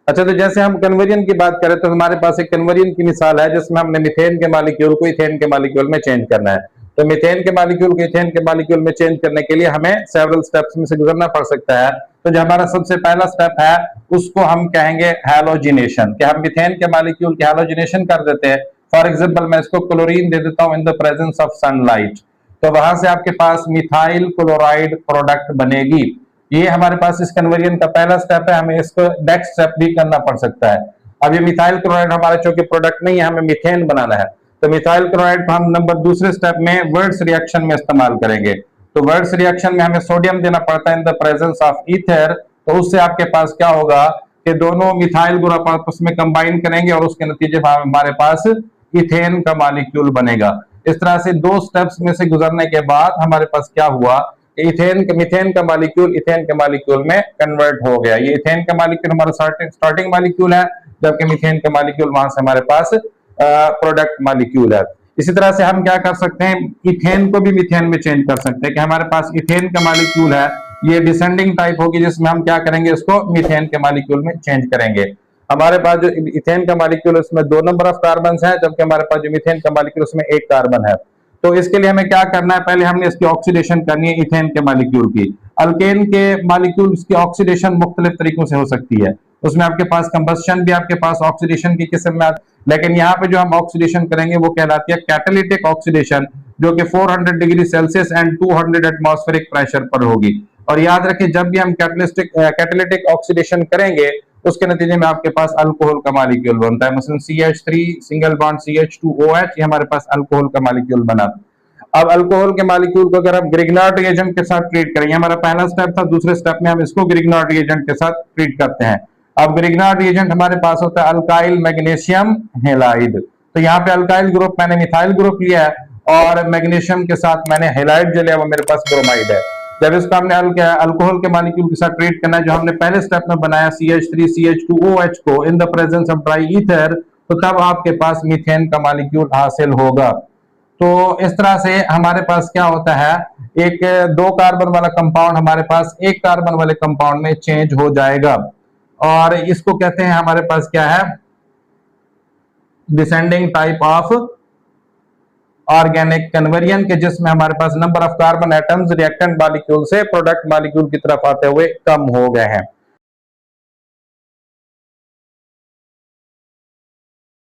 अच्छा, तो जैसे हम कन्वर्जन की बात करें तो हमारे पास एक कन्वर्जन की मिसाल है जिसमें हमने मीथेन के मॉलिक्यूल को इथेन के मॉलिक्यूल में चेंज करना है। तो मीथेन के मॉलिक्यूल को इथेन के मॉलिक्यूल में चेंज करने के लिए हमें सेवरल स्टेप्स में से गुजरना पड़ सकता है। तो जो हमारा सबसे पहला स्टेप है उसको हम कहेंगे हैलोजिनेशन, कि हम मीथेन के मॉलिक्यूल की हैलोजिनेशन कर देते हैं। फॉर एग्जाम्पल मैं इसको क्लोरीन दे देता हूं in the presence of sunlight, तो वहां से आपके पास मिथाइल क्लोराइड प्रोडक्ट बनेगी। ये हमारे पास इस कन्वर्जन का पहला स्टेप है, हमें इसको नेक्स्ट स्टेप भी करना पड़ सकता है। अब ये मिथाइल क्लोराइड हमारा चूंकि प्रोडक्ट नहीं है, हमें मीथेन बनाना है, तो मिथाइल क्लोराइड को हम नंबर दूसरे स्टेप में वर्ड्स रिएक्शन में इस्तेमाल करेंगे। तो वर्ड्स रिएक्शन में हमें सोडियम देना पड़ता है in the presence of ether. तो उससे आपके पास क्या होगा कि दोनों मिथाइल ग्रुप आपस में कंबाइन करेंगे और उसके नतीजे में हमारे पास इथेन का मॉलिक्यूल बनेगा। इस तरह से दो स्टेप्स में से गुजरने के बाद हमारे पास क्या हुआ, मीथेन का मॉलिक्यूल इथेन के मॉलिक्यूल में कन्वर्ट हो गया। ये इथेन का मॉलिक्यूल हमारा स्टार्टिंग मॉलिक्यूल है, जबकि मीथेन का मॉलिक्यूल वहां से हमारे पास प्रोडक्ट मॉलिक्यूल है। इसी तरह से हम क्या कर सकते हैं, इथेन को भी मीथेन में चेंज कर सकते हैं, कि हमारे पास इथेन का मॉलिक्यूल है, ये डिसेंडिंग टाइप होगी, जिसमें हम क्या करेंगे, इसको मीथेन के मॉलिक्यूल में चेंज करेंगे। हमारे पास जो इथेन का मॉलिक्यूल है उसमें 2 नंबर ऑफ कार्बन है, जबकि हमारे पास जो मीथेन का मॉलिक्यूल उसमें 1 कार्बन है। तो इसके लिए हमें क्या करना है, पहले हमने इसकी ऑक्सीडेशन करनी है इथेन के मॉलिक्यूल की। अल्केन के मॉलिक्यूल्स की ऑक्सीडेशन मुख्तलिफ तरीकों से हो सकती है, उसमें आपके पास कंबस्शन भी, आपके पास ऑक्सीडेशन की किस्म में, लेकिन यहाँ पे जो हम ऑक्सीडेशन करेंगे वो कहलाती है कैटालिटिक ऑक्सीडेशन, जो कि 400 degree Celsius and 200 atmospheric pressure पर होगी। और याद रखें, जब भी हम कैटालिटिक ऑक्सीडेशन करेंगे उसके नतीजे में आपके पास अल्कोहल का मॉलिक्यूल बनता है, मसलन CH3 सिंगल बॉन्ड CH2OH, ये हमारे पास अल्कोहल का मॉलिक्यूल बना। अब अल्कोहल के मॉलिक्यूल को अगर हम ग्रिग्नार्ड रिएजेंट के साथ ट्रीट करेंगे, हमारा पहला स्टेप था, दूसरे स्टेप में हम इसको ग्रिग्नार्ड रिएजेंट के साथ ट्रीट करते हैं। अब ग्रिग्नार्ड रिएजेंट हमारे पास होता है अल्काइल मैग्नीशियम हैलाइड। तो यहाँ पे अल्काइल ग्रुप मैंने मिथाइल ग्रुप लिया है और मैग्नीशियम के साथ मैंने हैलाइड जो लिया वो मेरे पास ब्रोमाइड है। जब इसको हमने अल्कोहल के मॉलिक्यूल के साथ ट्रीट करना है, जो हमने पहले स्टेप में बनाया CH3 CH2OH को in the presence of dry ether, तो तब आपके पास मीथेन का मॉलिक्यूल हासिल होगा। तो इस तरह से हमारे पास क्या होता है, एक 2 कार्बन वाला कंपाउंड हमारे पास 1 कार्बन वाले कंपाउंड में चेंज हो जाएगा, और इसको कहते हैं हमारे पास क्या है, descending type of organic conversion, के जिसमें हमारे पास number of carbon atoms reactant molecule से प्रोडक्ट मॉलिक्यूल की तरफ आते हुए कम हो गए हैं।